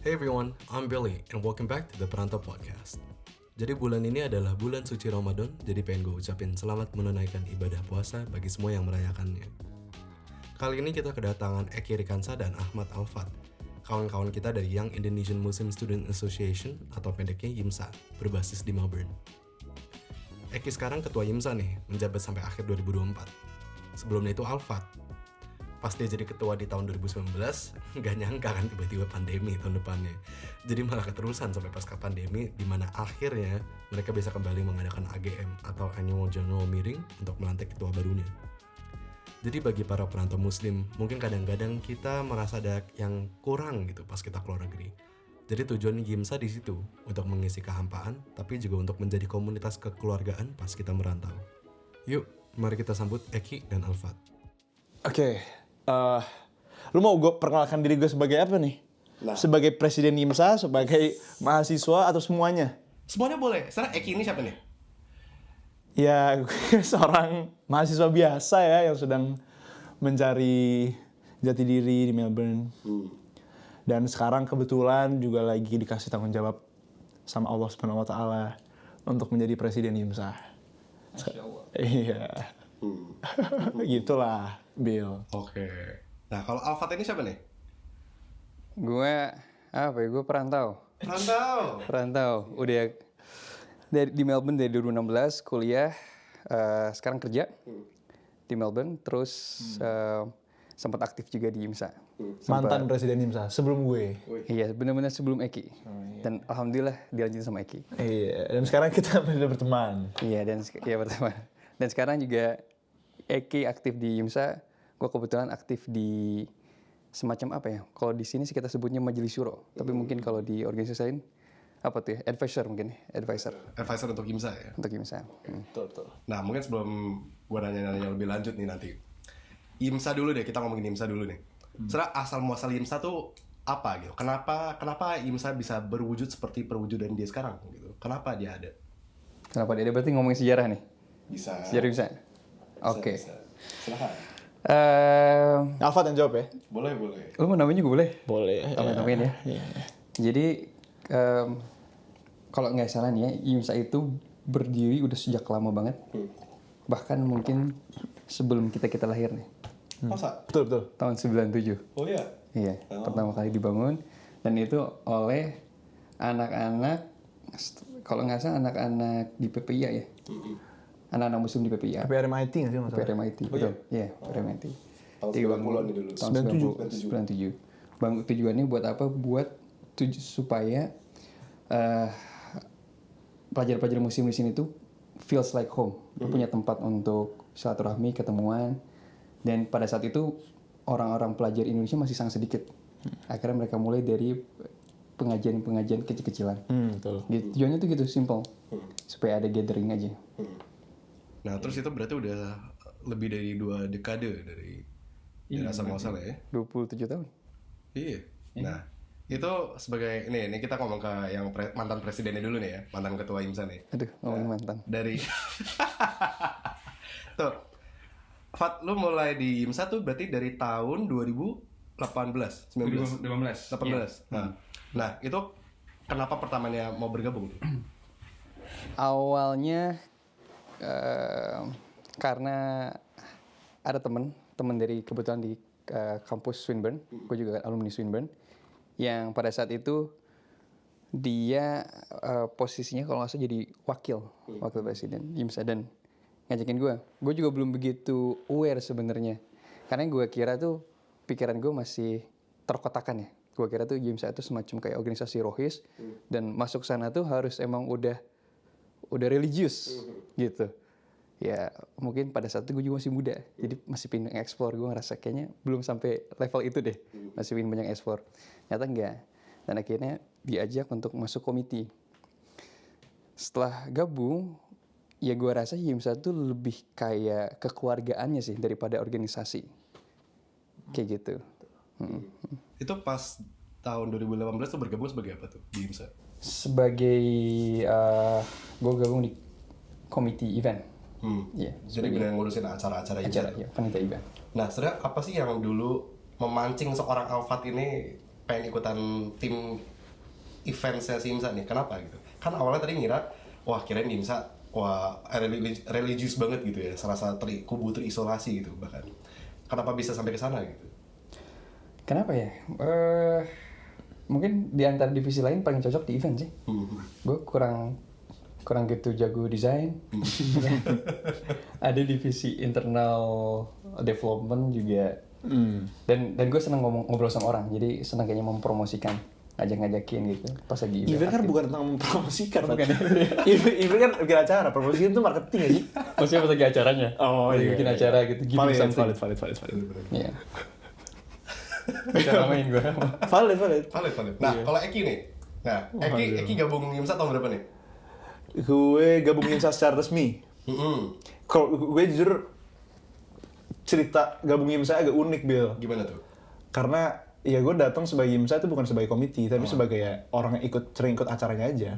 Hey everyone, I'm Billy and welcome back to the Perantau Podcast. Jadi bulan ini adalah bulan suci Ramadan, jadi pengen gue ucapin selamat menunaikan ibadah puasa bagi semua yang merayakannya. Kali ini kita kedatangan Eki Rikansa dan Ahmad Alfat, kawan-kawan kita dari Young Indonesian Muslim Student Association atau pendeknya YIMSA, berbasis di Melbourne. Eki sekarang ketua YIMSA nih, menjabat sampai akhir 2024. Sebelumnya itu Alfat. Pas dia jadi ketua di tahun 2019, gak nyangka kan tiba-tiba pandemi tahun depannya. Jadi malah keterusan sampai pasca pandemi, di mana akhirnya mereka bisa kembali mengadakan AGM atau Annual General Meeting untuk melantik ketua barunya. Jadi bagi para perantau muslim, mungkin kadang-kadang kita merasa ada yang kurang gitu pas kita keluar negeri. Jadi tujuan YIMSA di situ untuk mengisi kehampaan, tapi juga untuk menjadi komunitas kekeluargaan pas kita merantau. Yuk, mari kita sambut Eki dan Alfat. Oke, lu mau gue perkenalkan diri gue sebagai apa nih? Nah. Sebagai presiden YIMSA, sebagai mahasiswa, atau semuanya? Semuanya boleh. Sekarang Eki ini siapa nih? Ya, gue seorang mahasiswa biasa ya yang sedang mencari jati diri di Melbourne. Dan sekarang kebetulan juga lagi dikasih tanggung jawab sama Allah Subhanahu Wa Taala untuk menjadi presiden YIMSA. Masya Allah. Iya, gitulah, Bill. Oke. Nah, kalau Alfat ini siapa nih? Gue Gue perantau. Rantau. Udah di Melbourne dari 2016 kuliah, sekarang kerja di Melbourne, terus sempat aktif juga di YIMSA. Mantan presiden YIMSA sebelum gue. Iya, benar-benar sebelum Eki. Dan alhamdulillah dilanjutin sama Eki. Iya, dan sekarang kita sudah berteman. Iya, pertama. Dan sekarang juga Eki aktif di YIMSA. Gue kebetulan aktif di semacam apa ya? Kalau di sini sih kita sebutnya majelis syuro. Tapi mungkin kalau di organisasi lain apa tuh ya? Advisor mungkin ya? Advisor untuk YIMSA ya? Untuk YIMSA. Betul. Nah, mungkin sebelum gue nanya-nanya lebih lanjut nih nanti. YIMSA dulu deh, kita ngomongin YIMSA dulu nih. Setelah asal-muasal YIMSA tuh apa gitu? Kenapa YIMSA bisa berwujud seperti perwujudan dia sekarang gitu? Kenapa dia ada? Kenapa dia? Berarti ngomongin sejarah nih? Bisa. Sejarah YIMSA? Oke. Silahkan. Alfat yang jawab ya? Boleh. Lu mau namanya juga boleh? Boleh. Amin ya. Jadi kalau nggak salah nih ya, YIMSA itu berdiri udah sejak lama banget. Bahkan mungkin sebelum kita lahir nih. Masa? Betul. Tahun 97. Oh iya? Iya, pertama kali dibangun. Dan itu oleh anak-anak, kalau nggak salah anak-anak di PPIA ya. Anak-anak muslim di PPIA. PRMIT nggak sih masalah? PRMIT, betul. Iya, PRMIT. Tahun 90-an nih dulu. Tahun 97. Tujuannya buat apa? Buat supaya pelajar-pelajar muslim di sini tuh feels like home. Punya tempat untuk silaturahmi, ketemuan. Dan pada saat itu orang-orang pelajar Indonesia masih sangat sedikit. Akhirnya mereka mulai dari pengajian-pengajian kecil-kecilan. Betul. Gitu. Tujuannya tuh gitu, simple. Supaya ada gathering aja. Nah, terus itu berarti udah lebih dari 2 dekade dari asal-muasal ya? 27 tahun. Iya. Nah, itu sebagai ini kita ngomong ke yang mantan presidennya dulu nih ya, mantan ketua YIMSA nih. Aduh, ngomongin mantan. Dari tuh, Fat, lu mulai di YIMSA tuh berarti dari tahun 2018, 19, 18. Nah, itu kenapa pertamanya mau bergabung tuh? Awalnya karena ada teman dari kebetulan di kampus Swinburne, gue juga alumni Swinburne, yang pada saat itu dia posisinya kalau nggak salah jadi wakil presiden YIMSA dan ngajakin gue juga belum begitu aware sebenarnya, karena gue kira tuh pikiran gue masih terkotakan ya. Gue kira tuh YIMSA itu semacam kayak organisasi rohis dan masuk sana tuh harus emang udah religius gitu. Ya mungkin pada saat itu gue juga masih muda, jadi masih pengen explore. Gue ngerasa kayaknya belum sampai level itu deh, masih pengen banyak explore. Ternyata enggak, dan akhirnya diajak untuk masuk komite. Setelah gabung, ya gue rasa YIMSA tuh lebih kayak kekeluargaannya sih daripada organisasi, kayak gitu. Itu pas tahun 2018 tuh bergabung sebagai apa tuh di YIMSA? Sebagai gue gabung di komite event. Iya. Jadi benar ngurusin acara-acara Acara, event. ya, panitia event. Nah, sebenarnya apa sih yang dulu memancing seorang Alfat ini pengen ikutan tim eventsnya si IMSA nih? Kenapa gitu? Kan awalnya tadi ngira, wah kirain IMSA religius banget gitu ya, serasa kubu terisolasi gitu bahkan. Kenapa bisa sampai ke sana gitu? Kenapa ya? Mungkin di antara divisi lain paling cocok di event sih. Gue kurang gitu jago desain. Ada divisi internal development juga. Dan gue seneng ngobrol sama orang. Jadi seneng kayaknya mempromosikan, ngajakin gitu pas lagi Event kan aktif. bukan tentang mempromosikan, bukan. Event kan bikin acara, promosikan itu marketing ya sih. Maksudnya pas lagi acaranya. Oh, Lagi iya, bikin iya. acara gitu, giving something. Valid. Iya. Cara main gue. Valid. Valid. Nah, kalau Eki nih. Nah, Eki gabung IMSA tahun berapa nih? Gue gabungin secara resmi. Kalau gue jujur cerita gabung IMSA agak unik, Bill. Gimana tuh? Karena ya gue datang sebagai IMSA itu bukan sebagai komite, tapi sebagai ya orang yang sering ikut acaranya aja.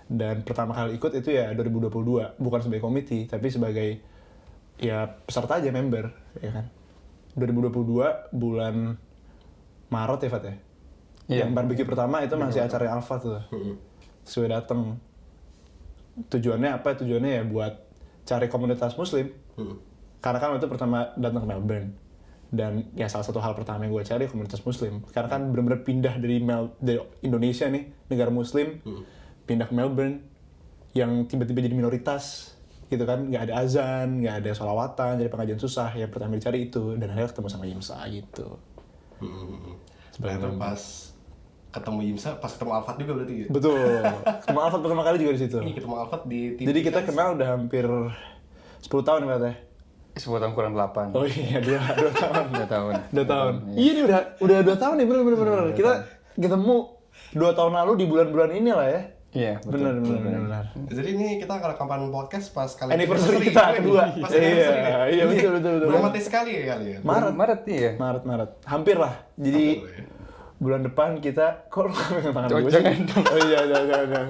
Dan pertama kali ikut itu ya 2022, bukan sebagai komite, tapi sebagai ya peserta aja, member, ya kan. 2022 bulan Maret ya, Fat ya? Iya. Yang barbecue pertama itu masih acara Alpha tuh. Terus gue dateng. Tujuannya apa? Tujuannya ya buat cari komunitas muslim. Karena kan waktu itu pertama datang ke Melbourne. Dan ya salah satu hal pertama yang gue cari komunitas muslim. Karena kan benar-benar pindah dari Indonesia nih, negara muslim, pindah ke Melbourne, yang tiba-tiba jadi minoritas, gitu kan. Nggak ada azan, nggak ada sholawatan, jadi pengajian susah. Yang pertama dicari itu, dan akhirnya ketemu sama IMSA gitu. Sebenarnya pas ketemu IMSA, pas ketemu Alfat juga berarti gitu? Betul. Ketemu Alfat pertama kali juga di situ. Ini ketemu Alfat di tim Jadi kita defense. kenal udah hampir 10 tahun katanya. 10 tahun kurang 8. Oh iya, 2 tahun. 2 tahun. 2 tahun. Iya nih udah 2 tahun nih, bener. Kita ketemu 2 tahun lalu di bulan-bulan ini lah ya. Iya, betul. Bener. Jadi ini kita rekaman podcast pas kali Anniversary kita kedua. Pas anniversary nih. Iya betul. Dramatis sekali ya kali ya. Maret iya. Maret. Hampir lah. Jadi Hampir lah ya. bulan depan kita kok lu pegang tangan gue sih? Jangan dong. Oh iya, jangan.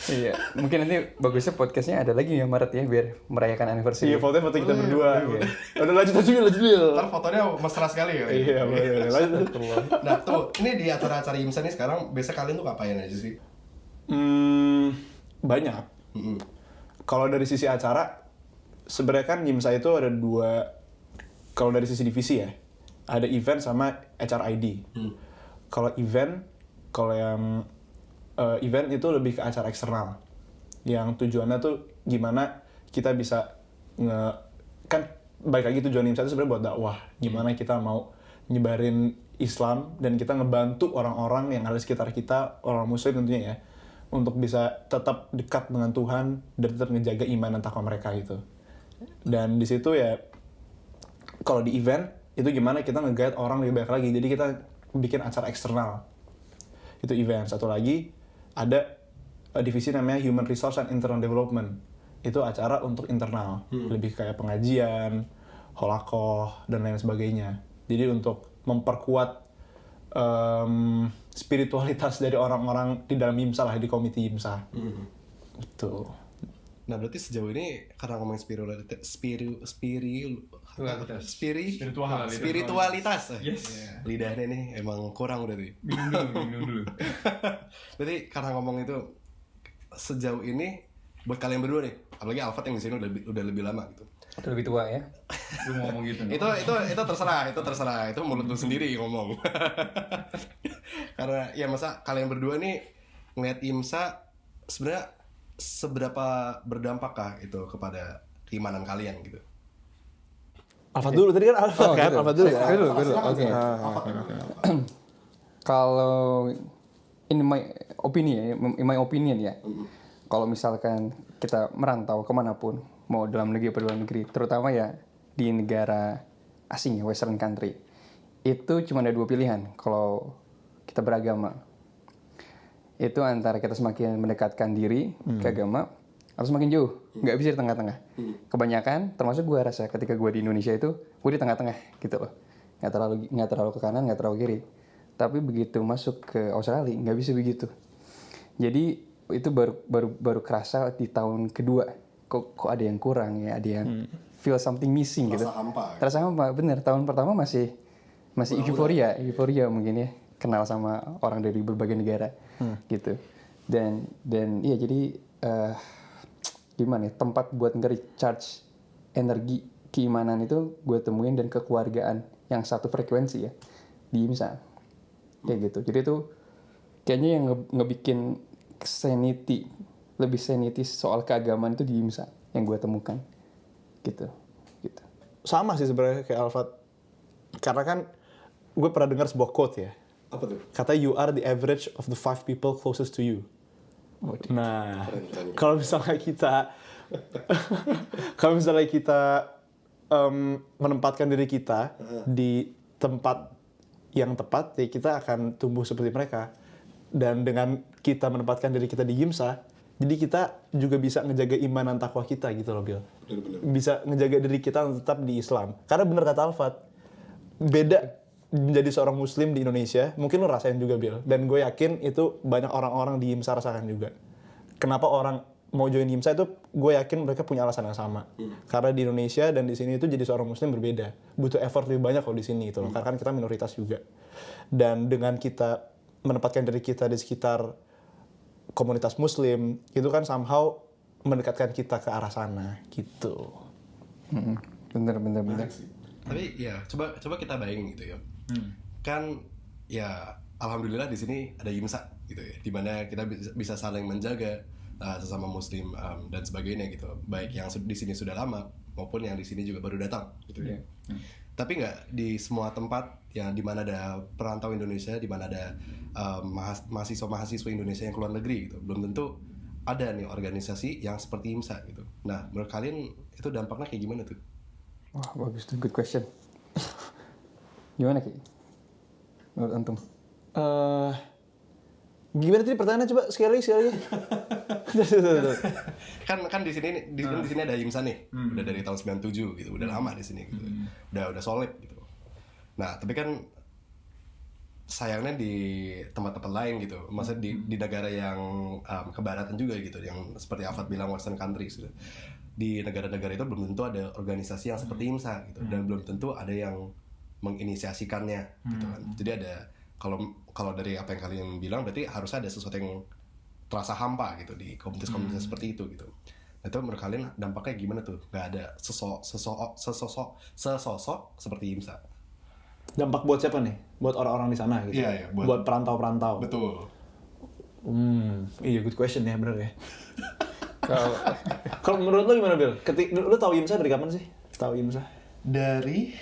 Iya, mungkin nanti bagusnya podcastnya ada lagi ya Maret ya biar merayakan anniversary. Iya, foto kita berdua. Udah lanjut aja. Ntar fotonya mesra sekali ya. Iya, boleh. Lanjut. Nah tuh, ini di acara-acara IMSA nih sekarang biasa kalian tuh ngapain aja sih? Banyak. Kalau dari sisi acara, sebenarnya kan IMSA itu ada 2. Kalau dari sisi divisi ya, ada event sama HRID. Kalau yang event itu lebih ke acara eksternal, yang tujuannya tuh gimana kita bisa kan balik lagi tujuan IMSA itu sebenarnya buat dakwah, gimana kita mau nyebarin Islam dan kita ngebantu orang-orang yang ada di sekitar kita, orang muslim tentunya ya, untuk bisa tetap dekat dengan Tuhan dan tetap ngejaga iman dan takwa mereka gitu. Dan di situ ya, kalau di event itu gimana kita nge-guide orang lebih baik lagi, jadi kita bikin acara eksternal, itu event. Satu lagi ada divisi namanya Human Resource and Internal Development, itu acara untuk internal, lebih kayak pengajian, holakoh, dan lain sebagainya. Jadi untuk memperkuat spiritualitas dari orang-orang di dalam IMSA lah, di komite IMSA. Gitu. Nah berarti sejauh ini karena ngomongin spiritualitas. Yes. Lidahnya nih emang kurang udah nih. Bingung dulu. Berarti karena ngomong itu sejauh ini buat kalian berdua nih, apalagi Alfat yang di sini udah lebih lama gitu. Atau lebih tua ya. Lu ngomong gitu. Itu terserah, itu mulut lu sendiri ngomong. Karena ya masa kalian berdua nih ngeliat IMSA sebenarnya seberapa berdampakkah itu kepada keimanan kalian gitu? Alfat dulu, tadi kan Alfat kan? gitu. Alfat dulu ya? Gue dulu. Oke. Kalau in my opinion ya, kalau misalkan kita merantau kemanapun, mau dalam negeri atau luar negeri, terutama ya di negara asing ya, Western country, itu cuma ada 2 pilihan kalau kita beragama. Itu antara kita semakin mendekatkan diri ke agama, atau semakin jauh, nggak bisa di tengah-tengah. Kebanyakan, termasuk gue rasa ketika gue di Indonesia itu, gue di tengah-tengah gitu loh. Nggak terlalu ke kanan, nggak terlalu kiri. Tapi begitu masuk ke Australia, nggak bisa begitu. Jadi itu baru kerasa di tahun kedua. Kok ada yang kurang ya, ada yang feel something missing gitu. Terasa hampa. Terasa hampa, bener. Tahun pertama masih euforia mungkin ya. kenal sama orang dari berbagai negara gitu. Dan iya jadi gimana ya, tempat buat nge-recharge energi keimanan itu gue temuin dan kekeluargaan yang satu frekuensi ya di IMSA kayak gitu. Jadi itu kayaknya yang ngebikin lebih sanity soal keagamaan itu di IMSA yang gue temukan gitu. Sama sih sebenarnya kayak Alfat. Karena kan gue pernah dengar sebuah quote ya. Apa tuh? Kata you are the average of the 5 people closest to you. Nah, Keren. kalau misalnya kita menempatkan diri kita di tempat yang tepat, ya kita akan tumbuh seperti mereka. Dan dengan kita menempatkan diri kita di IMSA, jadi kita juga bisa ngejaga iman dan takwa kita gitu loh, Bil. Bener-bener. Bisa ngejaga diri kita tetap di Islam. Karena bener kata Alfat, beda menjadi seorang muslim di Indonesia, mungkin lo rasain juga, Bil. Dan gue yakin itu banyak orang-orang di IMSA rasakan juga. Kenapa orang mau join IMSA itu, gue yakin mereka punya alasan yang sama. Karena di Indonesia dan di sini itu jadi seorang muslim berbeda. Butuh effort lebih banyak kalau di sini gitu loh. Karena kan kita minoritas juga. Dan dengan kita menempatkan diri kita di sekitar komunitas muslim, itu kan somehow mendekatkan kita ke arah sana gitu. Bener. Tapi ya coba kita bayangin gitu ya. Kan ya alhamdulillah di sini ada IMSA gitu ya, di mana kita bisa saling menjaga sesama muslim dan sebagainya gitu. Baik yang di sini sudah lama maupun yang di sini juga baru datang gitu ya. Tapi nggak di semua tempat yang di mana ada perantau Indonesia, di mana ada mahasiswa Indonesia yang keluar negeri gitu, belum tentu ada nih organisasi yang seperti IMSA gitu. Nah, menurut kalian itu dampaknya kayak gimana tuh? Wah, bagus tuh, good question. Gimana Ki? Menurut antum? Gimana tadi pertanyaannya, coba sekali lagi. kan di sini ada IMSA nih, udah dari tahun 97 gitu, udah lama di sini gitu. Udah solid gitu. Nah, tapi kan sayangnya di tempat-tempat lain gitu, maksudnya di negara yang kebaratan juga gitu, yang seperti Afat bilang Western countries gitu. Di negara-negara itu belum tentu ada organisasi yang seperti IMSA gitu, dan belum tentu ada yang menginisiasikannya gitu kan. Jadi ada, kalau dari apa yang kalian bilang berarti harus ada sesuatu yang terasa hampa gitu di komunitas-komunitas seperti itu gitu. Nah, itu menurut kalian dampaknya gimana tuh? Gak ada sesosok seperti IMSA. Dampak buat siapa nih? Buat orang-orang di sana gitu. Iya, buat perantau-perantau. Betul. Iya, good question ya, bener ya. Kalau menurut lo gimana, Bil? Lo tahu IMSA dari kapan sih? Tahu IMSA? Dari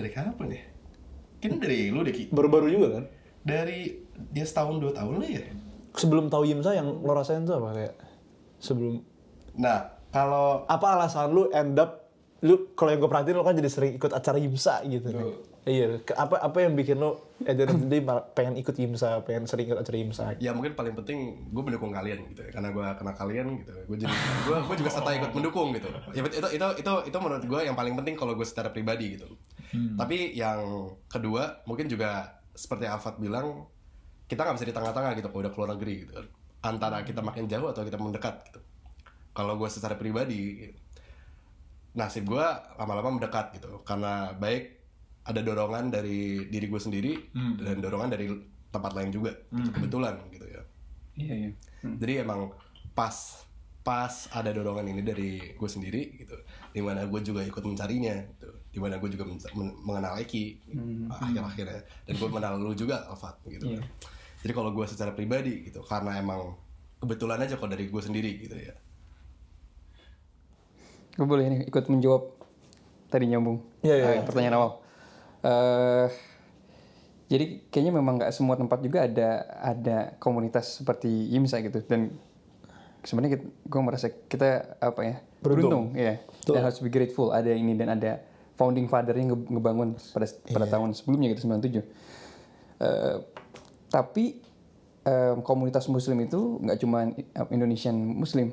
kapan ya? Kan dari lu deh, Ki. Baru-baru juga kan? Dari dia setahun 2 tahun lah ya. Sebelum tahu IMSA yang lo rasain tuh apa kayak? Sebelum. Nah, kalau Apa alasan lu kalau yang gue perhatiin lo kan jadi sering ikut acara IMSA gitu nih. Iya, apa yang bikin lo jadi pengen ikut IMSA, pengen sering ikut acara IMSA? ya mungkin paling penting gue mendukung kalian gitu ya. Karena gue kenal kalian gitu. Gue juga serta ikut mendukung gitu. Ya itu menurut gue yang paling penting kalau gue secara pribadi gitu. Tapi yang kedua mungkin juga seperti Afat bilang, kita nggak bisa di tengah-tengah gitu kalau udah keluar negeri gitu. Antara kita makin jauh atau kita mendekat gitu. Kalau gue secara pribadi gitu, nasib gue lama-lama mendekat gitu, karena baik ada dorongan dari diri gue sendiri dan dorongan dari tempat lain juga gitu, kebetulan gitu ya. Iya. Jadi emang pas ada dorongan ini dari gue sendiri gitu, dimana gue juga ikut mencarinya gitu, dimana gue juga mengenal Eki akhir-akhirnya, dan gue mengenal lu juga Alfat gitu. Jadi kalau gue secara pribadi gitu, karena emang kebetulan aja kalau dari gue sendiri gitu ya. Gue boleh nih ikut menjawab tadi nyambung pertanyaan awal. Jadi kayaknya memang nggak semua tempat juga ada komunitas seperti IMSA gitu, dan sebenarnya gue merasa kita beruntung ya, dan harus be grateful ada ini, dan ada founding father-nya ngebangun pada tahun sebelumnya gitu, 97. Tapi komunitas muslim itu nggak cuma Indonesian muslim,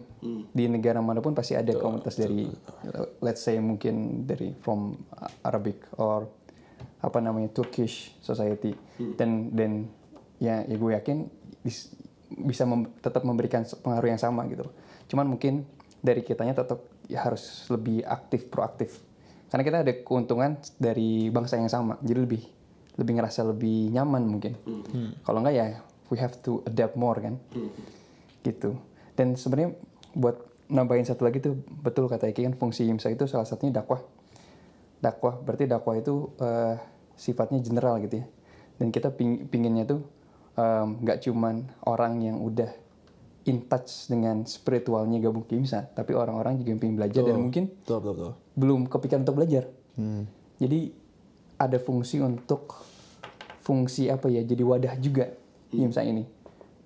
di negara manapun pasti ada komunitas dari let's say mungkin dari from Arabic or Turkish society, dan ya gue yakin bisa tetap memberikan pengaruh yang sama gitu. Cuman mungkin dari kitanya tetap ya harus lebih proaktif, karena kita ada keuntungan dari bangsa yang sama, jadi lebih ngerasa lebih nyaman mungkin. Kalau enggak ya we have to adapt more kan. Gitu. Dan sebenarnya buat nambahin satu lagi tuh, betul kata Eki kan, fungsi IMSA itu salah satunya dakwah. Berarti dakwah itu sifatnya general gitu ya. Dan kita pinginnya tuh nggak cuman orang yang udah in touch dengan spiritualnya gabung ke IMSA, tapi orang-orang juga yang pengen belajar dan mungkin Betul. belum kepikiran untuk belajar. Jadi ada fungsi apa ya, jadi wadah juga IMSA ini.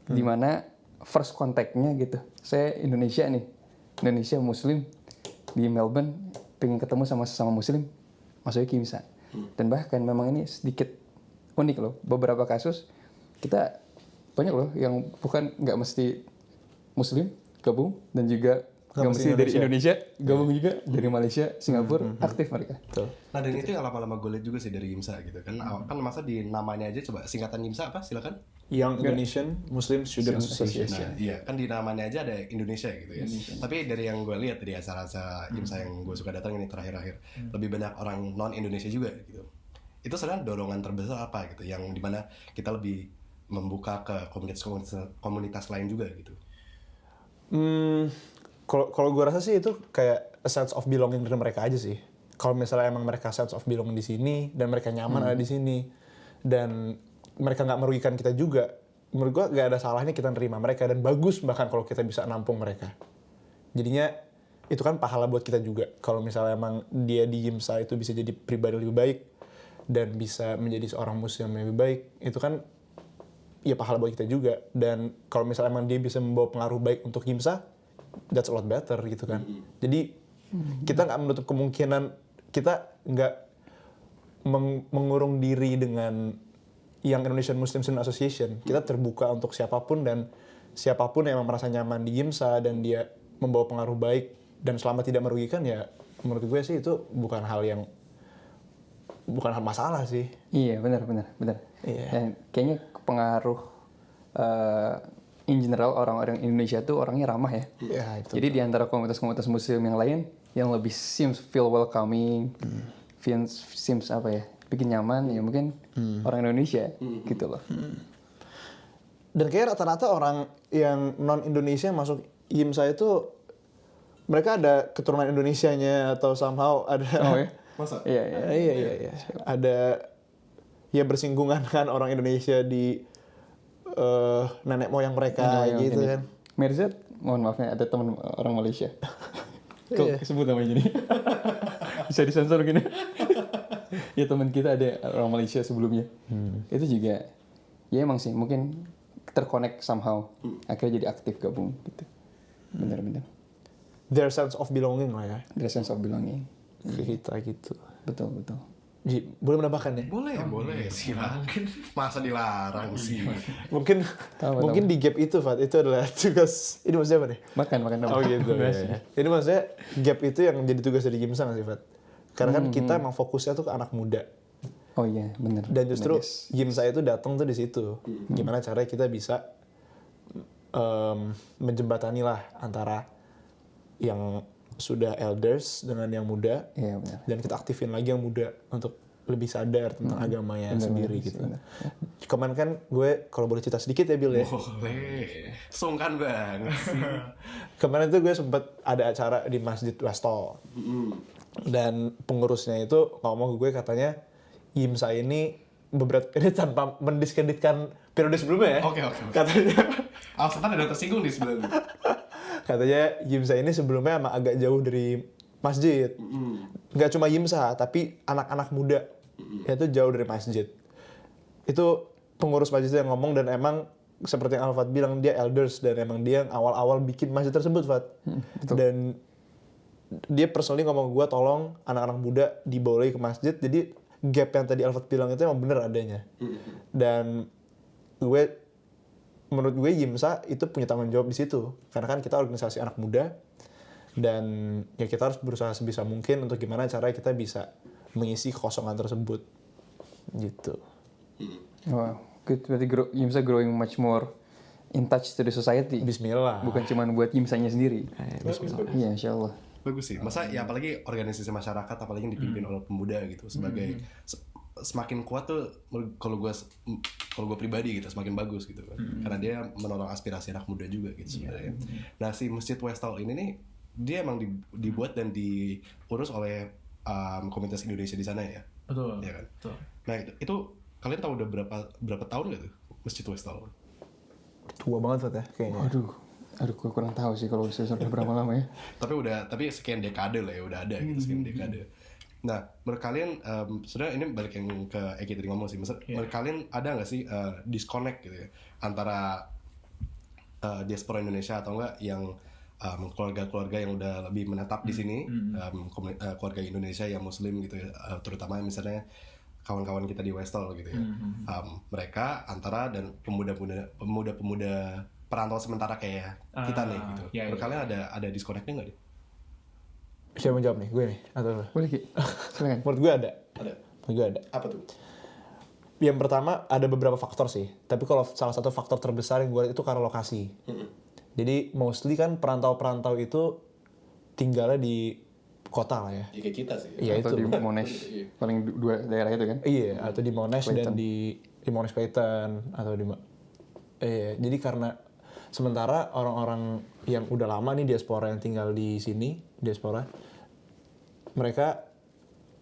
Dimana first contact-nya gitu, saya Indonesia Muslim di Melbourne, pengen ketemu sama sesama Muslim, masuknya ke IMSA. Dan bahkan memang ini sedikit unik loh, beberapa kasus kita banyak loh yang bukan nggak mesti Muslim gabung, dan juga nggak mesti dari Indonesia gabung juga, dari Malaysia, Singapura, aktif mereka. Nah dan itu yang lama-lama gue lihat juga sih dari IMSA gitu kan. Kan masa di namanya aja, coba singkatan IMSA apa silakan. Young Indonesian Muslim Student Association. Nah iya kan di namanya aja ada Indonesia gitu ya. Tapi dari yang gue lihat dari acara-acara IMSA yang gue suka datang ini terakhir-akhir, lebih banyak orang non Indonesia juga gitu. Itu sebenarnya dorongan terbesar apa gitu, yang dimana kita lebih membuka ke komunitas lain juga gitu. Kalau gue rasa sih itu kayak a sense of belonging dari mereka aja sih. Kalau misalnya emang mereka sense of belonging di sini dan mereka nyaman ada di sini dan mereka nggak merugikan kita juga, menurut gue nggak ada salahnya kita nerima mereka, dan bagus bahkan kalau kita bisa nampung mereka. Jadinya itu kan pahala buat kita juga. Kalau misalnya emang dia di IMSA itu bisa jadi pribadi lebih baik dan bisa menjadi seorang muslim yang lebih baik, itu kan ya pahala buat kita juga. Dan kalau misalnya emang dia bisa membawa pengaruh baik untuk IMSA, that's a lot better gitu kan. Jadi kita nggak menutup kemungkinan, kita nggak mengurung diri dengan yang Indonesian Muslim Student Association. Kita terbuka untuk siapapun, dan siapapun yang emang merasa nyaman di IMSA dan dia membawa pengaruh baik dan selama tidak merugikan, ya menurut gue sih itu bukan hal masalah sih. Iya benar. Iya. Dan kayaknya pengaruh in general orang-orang Indonesia tuh orangnya ramah ya. Ya, itu. Jadi di antara komunitas-komunitas Muslim yang lain yang lebih feel welcoming, seems apa ya, bikin nyaman, ya mungkin orang Indonesia gitu loh. Dan kayak rata-rata orang yang non Indonesia masuk IMSA itu mereka ada keturunan Indonesianya atau somehow ada. Oh ya? Masa? Iya. Ada ya bersinggungan kan orang Indonesia di nenek moyang mereka gitu kan. Mirzat, mohon maaf ya, ada teman orang Malaysia. Kok sebut namanya jadi? Bisa disensor gini. Ya teman kita ada orang Malaysia sebelumnya. Itu juga, ya emang sih mungkin terconnect somehow. Akhirnya jadi aktif gabung gitu. Bener-bener. Their sense of belonging lah ya. Their sense of belonging. Ke kita gitu. Betul. Ji, boleh menambahkan ya? Boleh silakan. Masa dilarang sih. Mungkin di gap itu, Fat, itu adalah tugas. Ini maksudnya apa nih? Makan. Oh gitu. Ya. Ini maksudnya gap itu yang jadi tugas dari IMSA nggak sih, Fat? Karena kan kita emang fokusnya tuh ke anak muda. Oh iya, bener. Dan justru IMSA itu datang tuh di situ. Gimana caranya kita bisa menjembatani lah antara yang sudah elders dengan yang muda. Iya benar. Dan kita aktifin lagi yang muda untuk lebih sadar tentang agamanya sendiri gitu. Kemarin kan gue, kalau boleh cerita sedikit ya Bill ya. Boleh. Sungkan banget sih. Kemarin tuh gue sempet ada acara di Masjid Westall. Dan pengurusnya itu ngomong ke gue, katanya IMSA ini ini tanpa mendiskreditkan periode sebelumnya ya. Oke. Katanya Alsatan ada tersinggung di sebelumnya. katanya IMSA ini sebelumnya emang agak jauh dari masjid. Nggak cuma IMSA, tapi anak-anak muda itu jauh dari masjid. Itu pengurus masjid yang ngomong, dan emang seperti yang Alfat bilang, dia elders dan emang dia yang awal-awal bikin masjid tersebut, Fat. Dan dia personally ngomong ke gue, tolong anak-anak muda dibawa lagi ke masjid. Jadi gap yang tadi Alfat bilang itu emang bener adanya. Dan menurut gue IMSA itu punya tanggung jawab di situ, karena kan kita organisasi anak muda, dan ya kita harus berusaha sebisa mungkin untuk gimana caranya kita bisa mengisi kekosongan tersebut gitu. Wow, good. Berarti IMSA growing much more in touch to the society. Bismillah. Bukan cuma buat IMSA-nya sendiri. Bismillah. Iya, insya Allah. Bagus sih. Masa ya apalagi organisasi masyarakat, apalagi yang dipimpin oleh pemuda gitu, sebagai semakin kuat tuh kalau gue pribadi gitu semakin bagus gitu kan. Karena dia menolong aspirasi anak muda juga gitu sebenarnya. Nah si Masjid Westall ini nih dia emang dibuat dan diurus oleh komunitas Indonesia di sana ya. Betul. Ya kan? Betul. Nah itu kalian tahu udah berapa tahun gak tuh Masjid Westall? Tua banget Fat ya kayaknya. Aduh, gue kurang tahu sih kalau sudah berapa lama ya. Tapi sekian dekade lah ya udah ada gitu sekian dekade. Nah, menurut kalian sebenarnya ini balik yang ke Eki tadi ngomong sih. Menurut kalian ada nggak sih disconnect gitu ya antara diaspora Indonesia atau enggak yang keluarga-keluarga yang udah lebih menetap di sini, keluarga Indonesia yang Muslim gitu ya, terutama misalnya kawan-kawan kita di Westall gitu ya. Mereka antara dan pemuda-pemuda perantau sementara kayak kita nih gitu. Menurut kalian ada disconnect-nya nggak nih? Siapa menjawab nih? Gue nih atau lo? Boleh Ki, silakan. Menurut gue ada. Ada. Menurut gue ada. Apa tuh? Yang pertama ada beberapa faktor sih. Tapi kalau salah satu faktor terbesar yang gue lihat itu karena lokasi. Jadi mostly kan perantau-perantau itu tinggalnya di kota lah ya. Ya kayak kita sih. Iya Atau itu. di Monash, paling dua daerah itu kan. Iya, atau di Monash dan di Monash Clayton atau di jadi karena sementara orang-orang yang udah lama nih diaspora yang tinggal di sini, diaspora mereka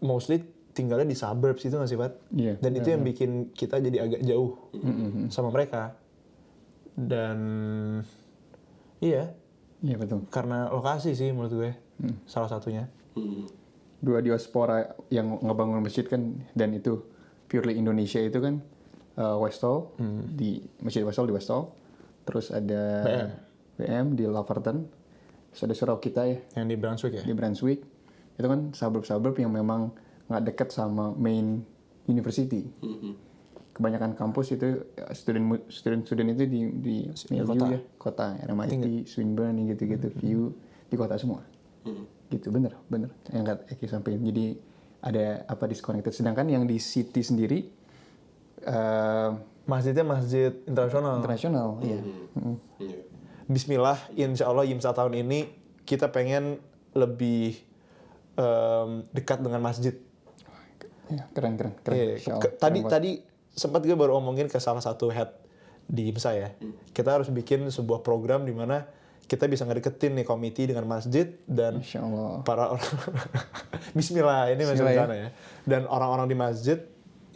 mostly tinggalnya di suburbs itu nggak sih, Pat? Iya. Dan itu yang bikin kita jadi agak jauh sama mereka. Dan iya, Iya betul. karena lokasi sih menurut gue salah satunya. Dua diaspora yang ngebangun masjid kan, dan itu purely Indonesia itu kan Westall, di Masjid Westall di Westall. Terus ada WM di Laverton. Terus ada surau kita ya Yang di Brunswick ya? di Brunswick. Itu kan suburb-suburb yang memang nggak dekat sama main university. Kebanyakan kampus itu student itu di Millview ya, kota RMIT, Swinburne gitu-gitu, view di kota semua. Gitu bener yang kata Eki sampein. Jadi ada apa disconnected. Sedangkan yang di city sendiri Masjidnya masjid internasional. internasional, iya. Bismillah, insya Allah YIMSA tahun ini kita pengen lebih dekat dengan masjid. Ya, keren. Iya, Insya Allah. tadi sempat gue baru omongin ke salah satu head di YIMSA ya. Kita harus bikin sebuah program di mana kita bisa ngedeketin nih komite dengan masjid dan Insya Allah. para orang Bismillah ini masih di sana ya. Dan orang-orang di masjid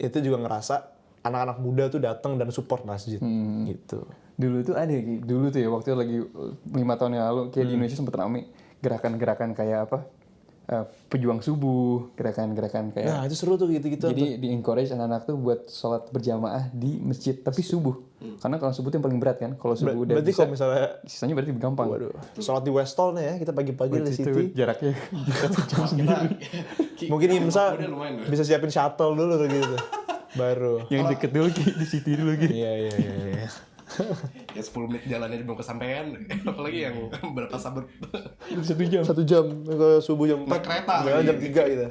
itu juga ngerasa anak-anak muda tuh datang dan support masjid gitu. Dulu tuh ada Ki. Dulu tuh ya waktu lagi 5 tahun yang lalu kayak di Indonesia sempet rame gerakan-gerakan kayak apa, pejuang subuh, gerakan-gerakan kayak. Nah itu seru tuh gitu-gitu. Jadi di encourage anak-anak tuh buat sholat berjamaah di masjid, tapi subuh. Karena kalau subuh tuh yang paling berat kan. Kalau subuh udah Berarti bisa, kalau misalnya sisanya berarti gampang. waduh, sholat di Westall nih ya, kita pagi-pagi di Itu City. jaraknya jam sendiri. Mungkin IMSA Udah lumayan loh. bisa siapin shuttle dulu tuh gitu. Baru. Yang deket dulu Ki, di city dulu Ki. Iya. Ya 10 menit jalannya belum kesampaian. Apalagi yang berapa sabar. 1 jam. 1 jam ke subuh jam 4. Naik kereta Jalan lagi. jam 3 gitu.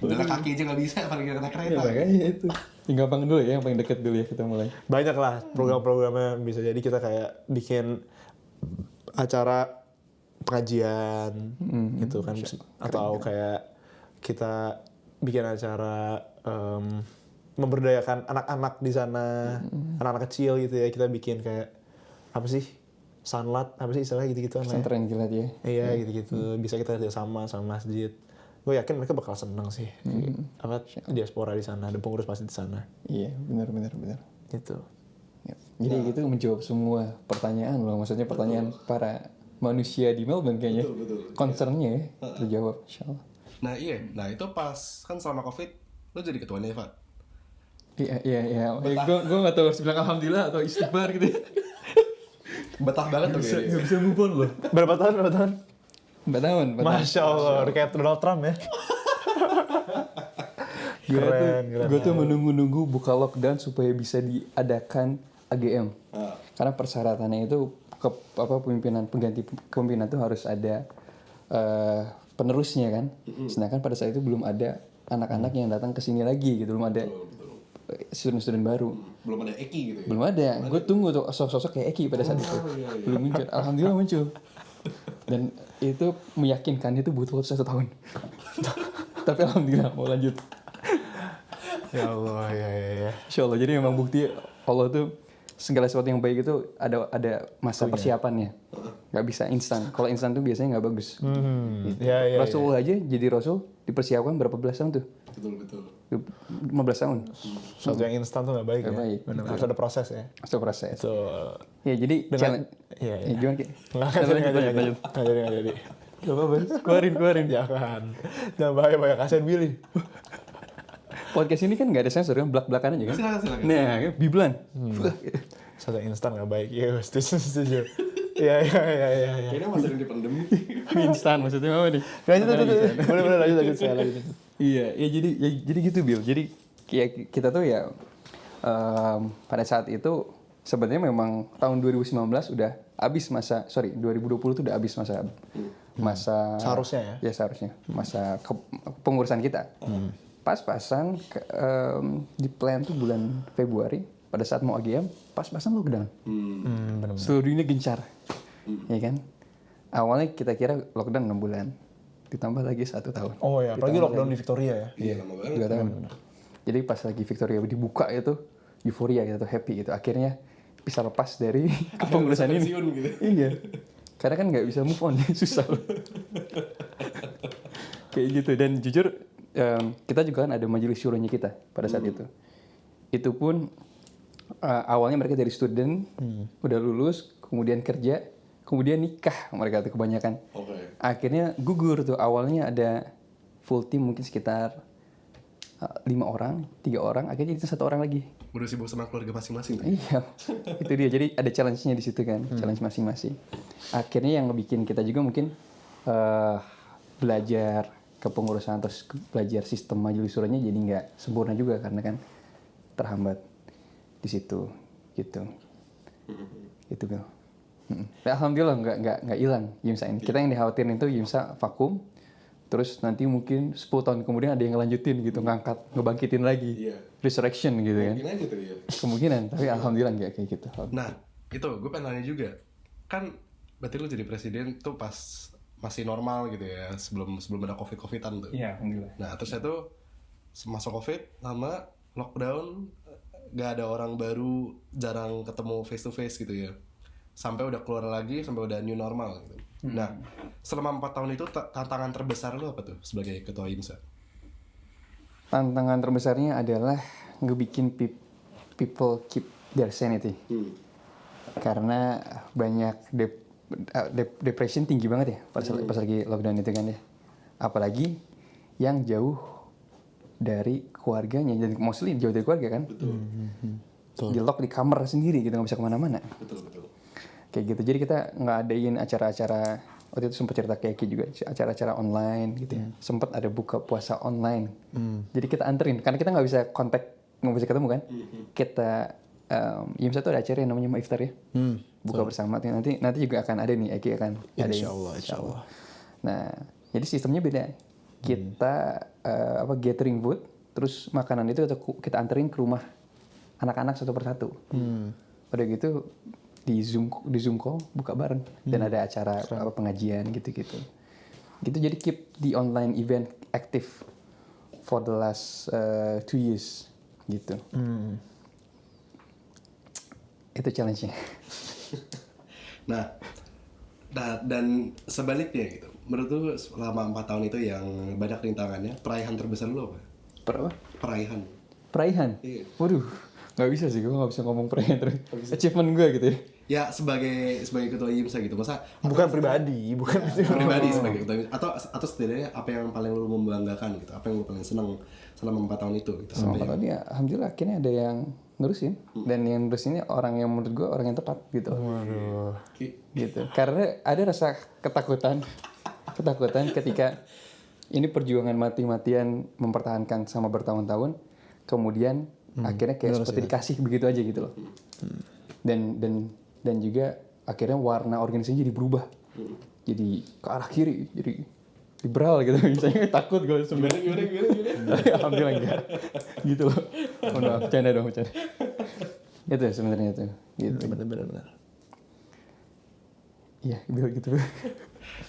Jalan kaki aja nggak bisa apalagi naik kereta. Makanya itu. Yang gampang dulu ya, yang paling deket dulu ya kita mulai. Banyak lah program-programnya, bisa jadi kita kayak bikin acara pengajian gitu kan, atau kayak kita bikin acara memberdayakan anak-anak di sana, anak-anak kecil gitu ya. Kita bikin kayak apa sih, sanlat apa sih istilahnya gitu-gitu lah ya. Pesantren kilat ya. Iya gitu-gitu, bisa kita kerja sama masjid. Gue yakin mereka bakal seneng sih. Apa diaspora di sana, ada pengurus masjid di sana. Iya, benar. Gitu. Ya. Jadi itu menjawab semua pertanyaan loh, maksudnya pertanyaan para manusia di Melbourne kayaknya. Betul. Concernnya ya, terjawab insyaallah. Nah iya, nah itu pas kan selama COVID lo jadi ketuanya Pak. Iya. Gue nggak tahu harus bilang alhamdulillah atau istighfar gitu. Betah banget tuh kayaknya. Nggak bisa move on loh. Berapa tahun? 4 tahun. Masya Allah, udah kayak Donald Trump ya. Keren. Gue tuh menunggu buka lockdown supaya bisa diadakan AGM. Karena persyaratannya itu pengganti pemimpinan tuh harus ada penerusnya kan. Sedangkan pada saat itu belum ada anak-anak yang datang ke sini lagi gitu, belum ada student-student baru. Belum ada Eki gitu ya. Belum ada. Gue tunggu tuh sosok-sosok kayak Eki pada saat itu. Belum muncul. Alhamdulillah muncul. Dan itu meyakinkan itu butuh waktu 1 tahun. Tapi alhamdulillah mau lanjut. Ya Allah, ya. Insya Allah. Jadi memang bukti Allah tuh segala sesuatu yang baik itu ada masa persiapannya. Nggak bisa instan. Kalau instan tuh biasanya nggak bagus. Gitu. Ya. Rasulullah aja jadi rasul dipersiapkan berapa belas tahun tuh? Betul. 15 tahun. Sesuatu yang instan tuh nggak baik Nggak ya. baik. Benar. Harus ada proses ya. Itu proses. Betul. Ya jadi Dengan- challenge. Iya. Ya, gimana Ki? Nggak jadi. Gak apa-apa. Keluarin. Jangan bahaya kasihan Billy. Podcast ini kan nggak ada sensor kan, belak-belakan aja kan. Silakan. Nah, biblan. Satu instan nggak baik. Iya, setuju. Iya. Kayaknya masih ada di pandemi. Instan maksudnya apa nih? Boleh lanjut saya lagi. Iya, jadi gitu Bill. Jadi ya kita tuh ya pada saat itu sebenarnya memang tahun 2019 udah habis 2020 tuh udah habis masa Seharusnya ya? Ya seharusnya masa pengurusan kita. Pas-pasan di plan tuh bulan Februari pada saat mau AGM, pas-pasan lockdown. Benar. Seluruh dunia gencar, ya kan? Awalnya kita kira lockdown 6 bulan, ditambah lagi 1 tahun. Oh ya, apalagi lockdown di Victoria ya. Iya, lama banget. 2 tahun. Jadi pas lagi Victoria dibuka itu euforia gitu, happy gitu. Akhirnya bisa lepas dari kepengurusan ini. Pensiun gitu. Iya. Karena kan nggak bisa move on, susah. Kayak gitu. Dan jujur kita juga kan ada majelis syuronya kita pada saat itu. Itu pun awalnya mereka dari student, udah lulus, kemudian kerja, kemudian nikah mereka tuh kebanyakan. Oke. Akhirnya gugur tuh. Awalnya ada full team mungkin sekitar 5 orang, 3 orang, akhirnya jadi 1 orang lagi. Udah sibuk sama keluarga masing-masing tuh. Iya, itu dia. Jadi ada challenge-nya di situ kan, challenge masing-masing. Akhirnya yang ngebikin kita juga mungkin belajar kepengurusan terus belajar sistem majelis syuranya jadi nggak sempurna juga karena kan terhambat di situ gitu. Itu Bel. Alhamdulillah nggak hilang Yimsa ini. Kita yang dikhawatirin itu Yimsa vakum, terus nanti mungkin 10 tahun kemudian ada yang ngelanjutin gitu, ngebangkitin lagi, Iya. resurrection gitu kan. Mungkin aja tuh ya. Kemungkinan, tapi alhamdulillah nggak kayak gitu. Nah, itu gue pengen nanya juga. Kan berarti lu jadi presiden tuh pas masih normal gitu ya, sebelum ada covid-covidan tuh. Iya, alhamdulillah. Nah, terus itu masuk covid, lama lockdown, gak ada orang baru, jarang ketemu face to face gitu ya. Sampai udah keluar lagi, sampai udah new normal gitu. Nah, selama 4 tahun itu tantangan terbesar lu apa tuh sebagai ketua IMSA? Tantangan terbesarnya adalah ngebikin people keep their sanity. Karena banyak depression tinggi banget ya pas lagi lockdown itu kan ya. Apalagi yang jauh dari keluarganya, jadi mostly jauh dari keluarga kan. Betul. Di lock di kamar sendiri gitu, nggak bisa kemana-mana. Betul. Kayak gitu. Jadi kita nggak adain acara-acara, waktu itu sempat cerita kayak juga, acara-acara online gitu ya. Sempat ada buka puasa online. Jadi kita anterin, karena kita nggak bisa kontak, nggak bisa ketemu kan. Kita Yimsa tuh ada acara yang namanya Iftar ya. Buka bersama. Nanti juga akan ada nih, Eki akan ada. Insya Allah. Nah, jadi sistemnya beda. Kita gathering food, terus makanan itu kita anterin ke rumah anak-anak satu persatu. Udah gitu di Zoom call buka bareng dan ada acara pengajian gitu-gitu. Gitu jadi keep the online event active for the last 2 years gitu. Itu challenge-nya. Nah, dan sebaliknya gitu. Menurut lu selama 4 tahun itu yang banyak rintangannya, peraihan terbesar lu apa? Peraihan. Peraihan? Iya. Waduh, nggak bisa sih, gue nggak bisa ngomong peraihan terus. Achievement gue gitu ya. Ya sebagai ketua IMSA gitu, masa Bukan pribadi, pribadi sebagai ketua IMSA, atau setidaknya apa yang paling lu membanggakan gitu, apa yang lu paling seneng selama 4 tahun itu gitu, sampai Kalau dia, alhamdulillah akhirnya ada yang nerusin dan yang nerusin ini orang yang menurut gue orang yang tepat gitu. Gitu. Karena ada rasa ketakutan ketika ini perjuangan mati-matian mempertahankan sama bertahun-tahun, kemudian akhirnya kayak seperti dikasih begitu aja gitu loh. Dan juga akhirnya warna organisasinya jadi berubah. Jadi ke arah kiri, jadi liberal gitu. Misalnya takut gue sebenarnya. Gimana? Alhamdulillah enggak. Gitu loh. Oh, no, bercanda. Itu sebenarnya itu. Gitu. Benar. Iya, gitu.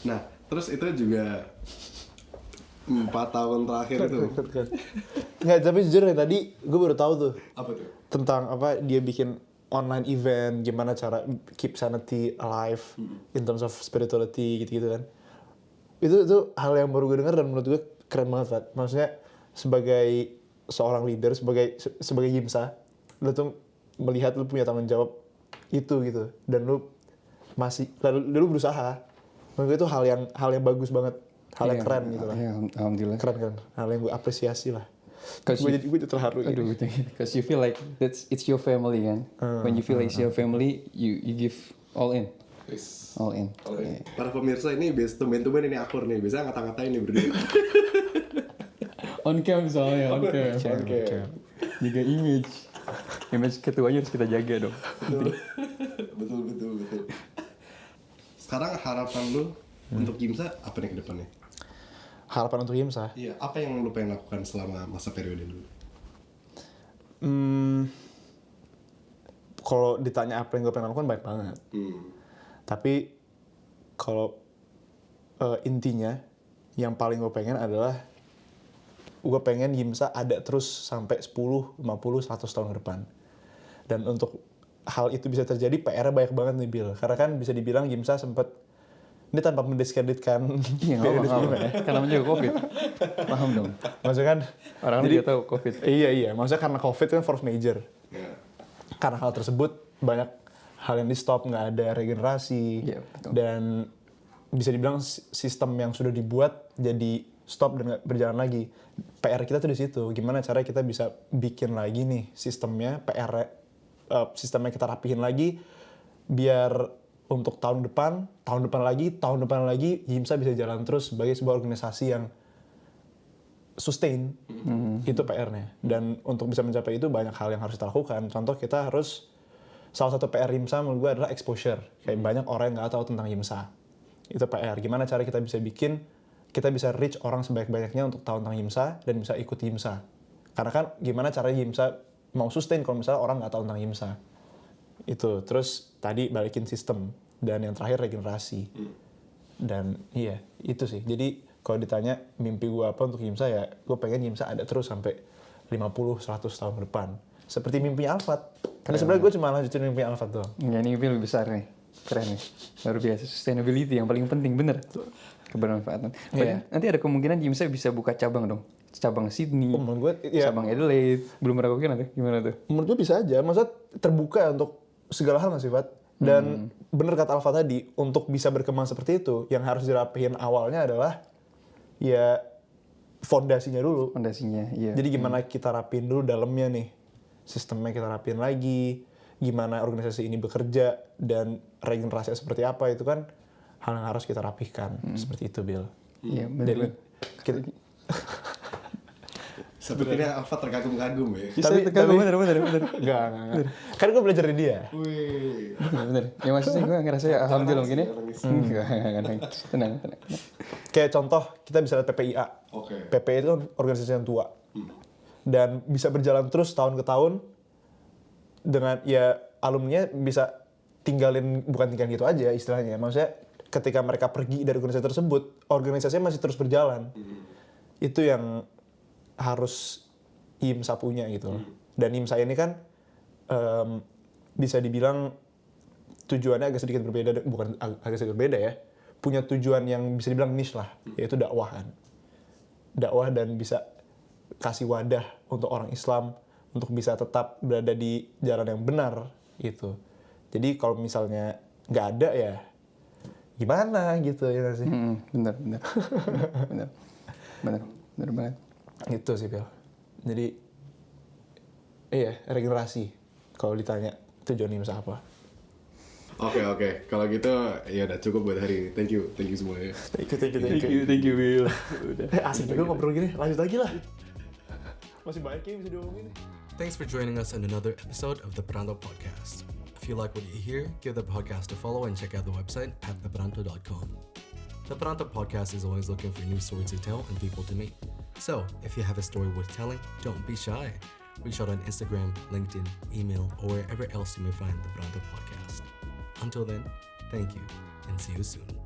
Nah, terus itu juga 4 tahun terakhir itu. Nggak, tapi jujur ya tadi gue baru tahu tuh Apa tuh? tentang apa dia bikin online event, gimana cara keep sanity alive in terms of spirituality gitu-gitu kan. Itu hal yang baru gue dengar dan menurut gue keren banget, Fat. Maksudnya sebagai seorang leader, sebagai Yimsa, lu tuh melihat lu punya tanggung jawab itu gitu, dan lu berusaha. Menurut gue itu hal yang bagus banget, hal yang keren gitu lah. Iya, alhamdulillah. Keren kan, hal yang gue apresiasi lah. Cause Gue jadi terharu. Aduh, because you feel like it's your family kan. When you feel like it's your family, you give all in. Yes. All in. Oke. Para pemirsa ini biasa tumben-tumben ini akur nih, biasanya ngata-ngatain nih berdua. On cam soalnya, on cam. Oke. Jaga image ketuanya harus kita jaga dong. Betul. Sekarang harapan lu untuk Yimsa apa nih ke depannya? Harapan untuk Yimsa. Iya, apa yang lu pengen lakukan selama masa periode dulu? Kalau ditanya apa yang gue pengen lakukan banyak banget. Tapi kalau intinya yang paling gue pengen adalah gue pengen Yimsa ada terus sampai 10, 50, 100 tahun ke depan. Dan untuk hal itu bisa terjadi PR-nya banyak banget nih Bill. Karena kan bisa dibilang Yimsa sempat, ini tanpa mendiskreditkan Iya, nggak apa-apa. Karena namanya juga COVID. Paham dong. maksudnya kan Orang juga tahu COVID. iya maksudnya karena COVID kan force major. Karena hal tersebut banyak hal yang di stop, nggak ada regenerasi. Iya, betul. Dan bisa dibilang sistem yang sudah dibuat jadi stop dan nggak berjalan lagi. PR kita tuh di situ, gimana cara kita bisa bikin lagi nih sistemnya, sistemnya kita rapihin lagi biar untuk tahun depan lagi Yimsa bisa jalan terus sebagai sebuah organisasi yang sustain. Itu PR-nya. Dan untuk bisa mencapai itu banyak hal yang harus kita lakukan. Contoh kita harus, salah satu PR Yimsa menurut gue adalah exposure. Kayak banyak orang yang nggak tahu tentang Yimsa. Itu PR. Gimana cara kita bisa reach orang sebanyak-banyaknya untuk tahu tentang Yimsa dan bisa ikut Yimsa. Karena kan gimana cara Yimsa mau sustain kalau misalnya orang nggak tahu tentang Yimsa. Itu. Terus tadi balikin sistem. Dan yang terakhir regenerasi. Dan iya, itu sih. Jadi kalau ditanya mimpi gue apa untuk Yimsa, ya gue pengen Yimsa ada terus sampai 50-100 tahun ke depan. Seperti mimpinya Alfat. Karena sebenarnya gue cuma lanjutin mimpinya Alfat doang. Ya, ini lebih besar nih. Keren nih. Luar biasa. Sustainability yang paling penting, bener. Kebermanfaatan. Iya. Nanti ada kemungkinan Yimsa bisa buka cabang dong. Cabang Sydney, Menurut gue, ya, cabang Adelaide. Belum pernah kepikiran tuh. Gimana tuh? menurut gue bisa aja. Maksudnya terbuka untuk segala hal nggak sih, Fat? Dan bener kata Alfa tadi, untuk bisa berkembang seperti itu, yang harus dirapihin awalnya adalah ya fondasinya dulu. Fondasinya, iya. Jadi gimana kita rapiin dulu dalamnya nih. Sistemnya kita rapiin lagi, gimana organisasi ini bekerja, dan regenerasinya seperti apa, itu kan hal yang harus kita rapihkan. Seperti itu, Bill. Iya, Jadi, bener. Sepertinya Alfa terkagum-kagum ya. Bener. Enggak. Kan gue belajar dari dia. Wih. Bener. Ya maksudnya gue ngerasa ya alhamdulillah gini. Enggak. Tenang. Kayak contoh, kita bisa lihat PPIA. Oke. PPIA itu kan organisasi yang tua. Dan bisa berjalan terus tahun ke tahun. Dengan ya alumninya bisa bukan tinggalin gitu aja istilahnya. Maksudnya ketika mereka pergi dari organisasi tersebut, organisasinya masih terus berjalan. Itu yang harus Yimsa punya gitu. Dan Yimsa ini kan bisa dibilang tujuannya agak sedikit berbeda, bukan agak sedikit berbeda ya. Punya tujuan yang bisa dibilang niche lah, yaitu dakwah kan. Dakwah dan bisa kasih wadah untuk orang Islam untuk bisa tetap berada di jalan yang benar gitu. Jadi kalau misalnya nggak ada ya gimana gitu ya nggak sih? Bener banget. Itu sih, Bel. Jadi iya, regenerasi. Kalau ditanya tujuan Yimsa apa? Oke. Kalau gitu ya udah cukup buat hari ini. Thank you semua ya. Thank you, Will. Udah. Asik juga ngobrol gini. Lanjut lagi lah. Masih banyak yang bisa diomongin. Thanks for joining us on another episode of the Perantau Podcast. If you like what you hear, give the podcast a follow and check out the website at theperantau.com. The Perantau Podcast is always looking for new stories to tell and people to meet. So, if you have a story worth telling, don't be shy. Reach out on Instagram, LinkedIn, email, or wherever else you may find the Perantau Podcast. Until then, thank you and see you soon.